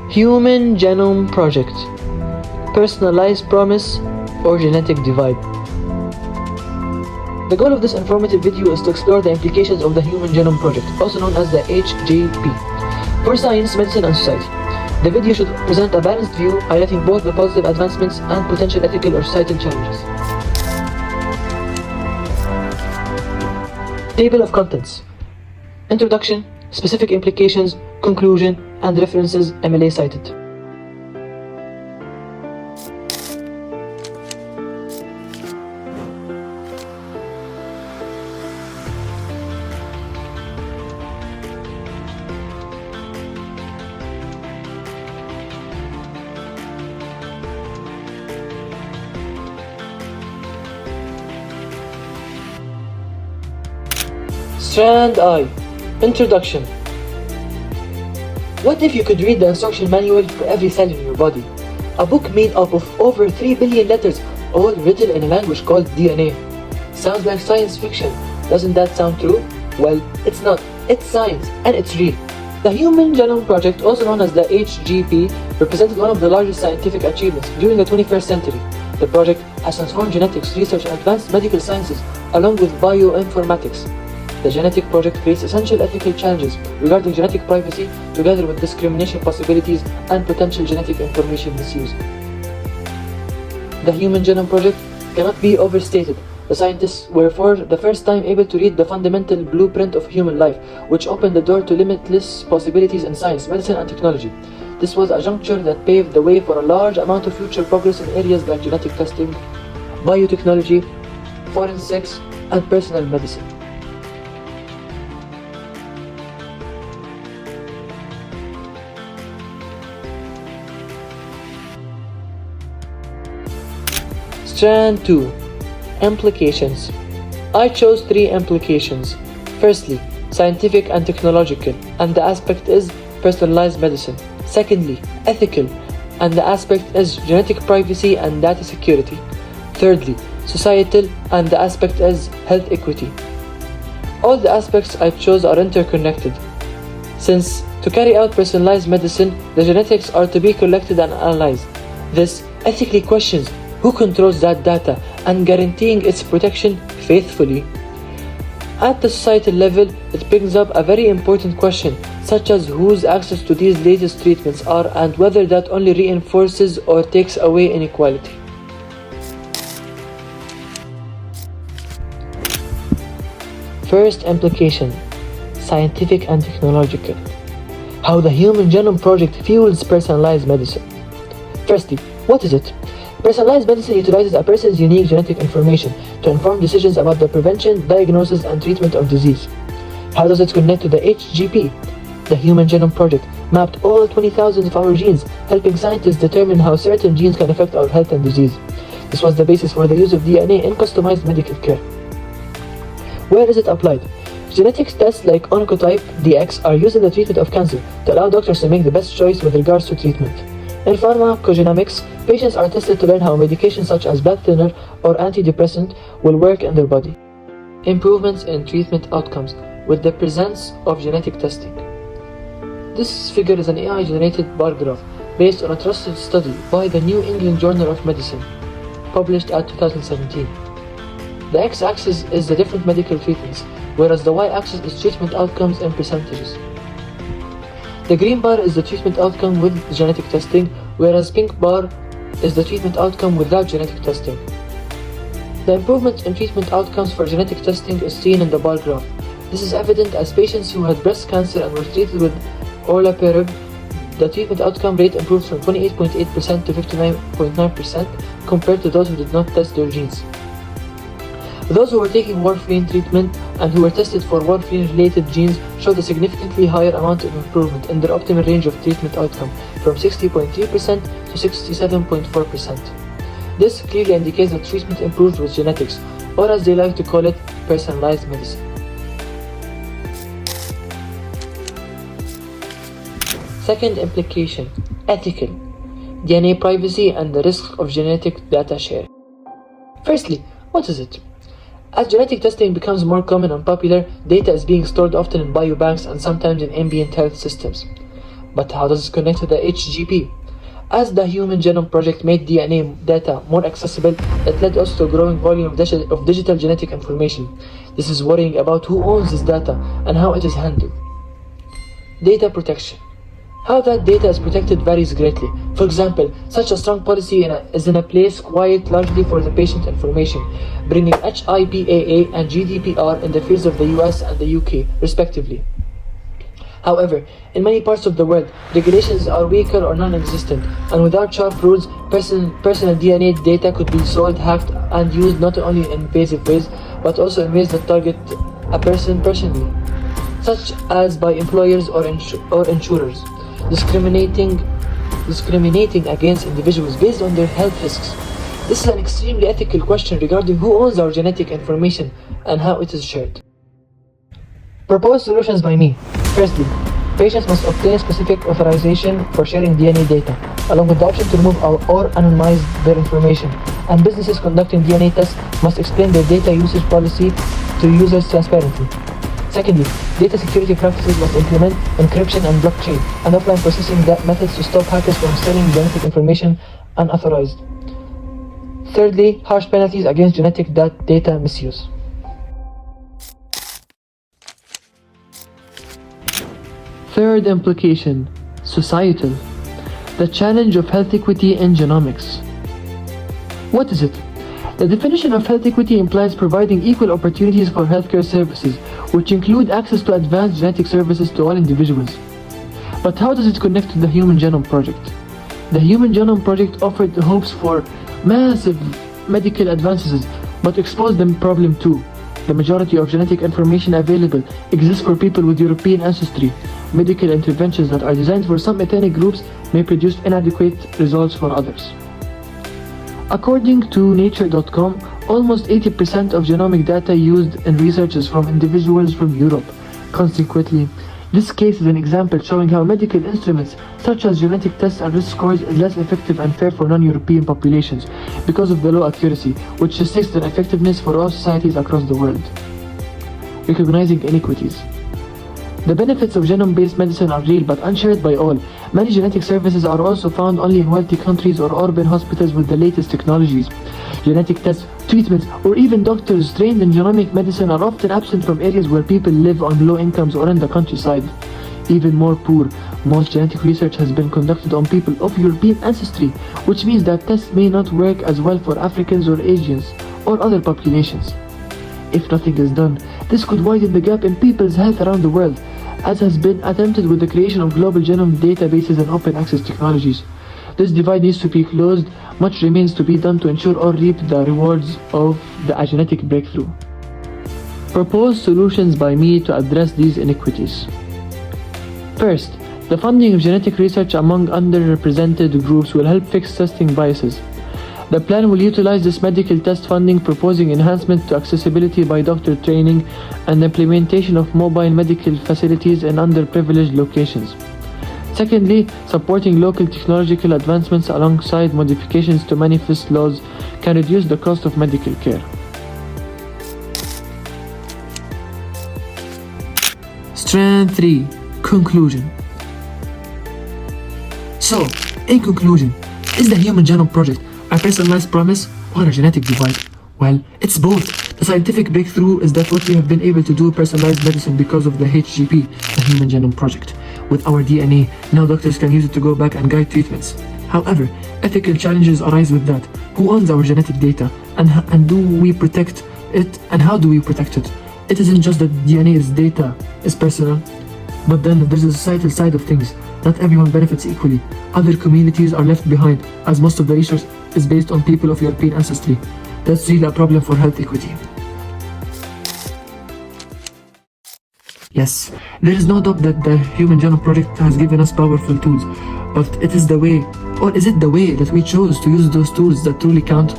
Human Genome Project. Personalized promise or genetic divide. The goal of this informative video is to explore the implications of the Human Genome Project, also known as the HGP, for science, medicine, and society. The video should present a balanced view, highlighting both the positive advancements and potential ethical or societal challenges. Table of contents. Introduction, specific implications, conclusion, and references MLA cited. Strand I. Introduction. What if you could read the instruction manual for every cell in your body? A book made up of over 3 billion letters, all written in a language called DNA. Sounds like science fiction. Doesn't that sound true? Well, it's not. It's science, and it's real. The Human Genome Project, also known as the HGP, represented one of the largest scientific achievements during the 21st century. The project has transformed genetics research and advanced medical sciences, along with bioinformatics. The genetic project creates essential ethical challenges regarding genetic privacy, together with discrimination possibilities and potential genetic information misuse. The Human Genome Project cannot be overstated. The scientists were for the first time able to read the fundamental blueprint of human life, which opened the door to limitless possibilities in science, medicine, and technology. This was a juncture that paved the way for a large amount of future progress in areas like genetic testing, biotechnology, forensics, and personal medicine. Strand 2. Implications. I chose 3 implications. Firstly, scientific and technological, and the aspect is personalized medicine. Secondly, ethical, and the aspect is genetic privacy and data security. Thirdly, societal, and the aspect is health equity. All the aspects I chose are interconnected, since to carry out personalized medicine, the genetics are to be collected and analyzed. This ethically questions who controls that data and guaranteeing its protection faithfully. At the societal level, it brings up a very important question, such as whose access to these latest treatments are and whether that only reinforces or takes away inequality. First implication, scientific and technological. How the Human Genome Project fuels personalized medicine. Firstly, what is it? Personalized medicine utilizes a person's unique genetic information to inform decisions about the prevention, diagnosis, and treatment of disease. How does it connect to the HGP? The Human Genome Project mapped all 20,000 of our genes, helping scientists determine how certain genes can affect our health and disease. This was the basis for the use of DNA in customized medical care. Where is it applied? Genetic tests like Oncotype DX are used in the treatment of cancer to allow doctors to make the best choice with regards to treatment. In pharmacogenomics, patients are tested to learn how medications such as blood thinner or antidepressant will work in their body. Improvements in treatment outcomes with the presence of genetic testing. This figure is an AI-generated bar graph based on a trusted study by the New England Journal of Medicine, published at 2017. The x-axis is the different medical treatments, whereas the y-axis is treatment outcomes in percentages. The green bar is the treatment outcome with genetic testing, whereas pink bar is the treatment outcome without genetic testing. The improvement in treatment outcomes for genetic testing is seen in the bar graph. This is evident as patients who had breast cancer and were treated with olaparib, the treatment outcome rate improved from 28.8% to 59.9% compared to those who did not test their genes. Those who were taking warfarin treatment and who were tested for warfarin-related genes showed a significantly higher amount of improvement in their optimal range of treatment outcome, from 60.3% to 67.4%. This clearly indicates that treatment improved with genetics, or as they like to call it, personalized medicine. Second implication, ethical, DNA privacy and the risk of genetic data share. Firstly, what is it? As genetic testing becomes more common and popular, data is being stored often in biobanks and sometimes in ambient health systems. But how does it connect to the HGP? As the Human Genome Project made DNA data more accessible, it led us to a growing volume of digital genetic information. This is worrying about who owns this data and how it is handled. Data protection. How that data is protected varies greatly. For example, such a strong policy is in place quiet largely for the patient information, bringing HIPAA and GDPR in the fields of the US and the UK, respectively. However, in many parts of the world, regulations are weaker or non-existent, and without sharp rules, personal DNA data could be sold, hacked, and used not only in invasive ways, but also in ways that target a person personally, such as by employers or insurers, discriminating against individuals based on their health risks. This is an extremely ethical question regarding who owns our genetic information and how it is shared. Proposed solutions by me. Firstly, patients must obtain specific authorization for sharing DNA data, along with the option to remove or anonymize their information. And businesses conducting DNA tests must explain their data usage policy to users transparently. Secondly, data security practices must implement encryption and blockchain and offline processing methods to stop hackers from selling genetic information unauthorized. Thirdly, harsh penalties against genetic data misuse. Third implication, societal. The challenge of health equity in genomics. What is it? The definition of health equity implies providing equal opportunities for healthcare services, which include access to advanced genetic services to all individuals. But how does it connect to the Human Genome Project? The Human Genome Project offered hopes for massive medical advances, but exposed the problem too. The majority of genetic information available exists for people with European ancestry. Medical interventions that are designed for some ethnic groups may produce inadequate results for others. According to Nature.com, almost 80% of genomic data used in research is from individuals from Europe. Consequently, this case is an example showing how medical instruments such as genetic tests and risk scores is less effective and fair for non-European populations because of the low accuracy, which restricts their effectiveness for all societies across the world. Recognizing inequities. The benefits of genome-based medicine are real but unshared by all. Many genetic services are also found only in wealthy countries or urban hospitals with the latest technologies. Genetic tests, treatments, or even doctors trained in genomic medicine are often absent from areas where people live on low incomes or in the countryside. Even more poor, most genetic research has been conducted on people of European ancestry, which means that tests may not work as well for Africans or Asians or other populations. If nothing is done, this could widen the gap in people's health around the world, as has been attempted with the creation of global genome databases and open access technologies. This divide needs to be closed. Much remains to be done to ensure all reap the rewards of the genetic breakthrough. Propose solutions by me to address these inequities. First, the funding of genetic research among underrepresented groups will help fix testing biases. The plan will utilize this medical test funding, proposing enhancement to accessibility by doctor training and implementation of mobile medical facilities in underprivileged locations. Secondly, supporting local technological advancements alongside modifications to manifest laws can reduce the cost of medical care. Strand 3. Conclusion. So, in conclusion, is the Human Genome Project a personalized promise or a genetic divide? Well, it's both. The scientific breakthrough is that what we have been able to do personalized medicine because of the HGP, the Human Genome Project. With our DNA, now doctors can use it to go back and guide treatments. However, ethical challenges arise with that. Who owns our genetic data? And do we protect it? And how do we protect it? It isn't just that DNA is data, is personal. But then there's a societal side of things. Not everyone benefits equally. Other communities are left behind, as most of the research is based on people of European ancestry. That's really a problem for health equity. Yes, there is no doubt that the Human Genome Project has given us powerful tools, but it is the way, or is it the way that we chose to use those tools that truly count?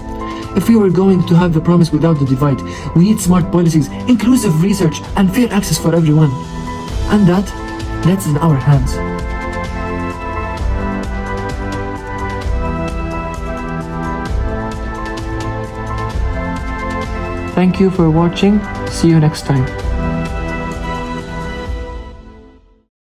If we were going to have the promise without the divide, we need smart policies, inclusive research, and fair access for everyone. And that's in our hands. Thank you for watching. See you next time.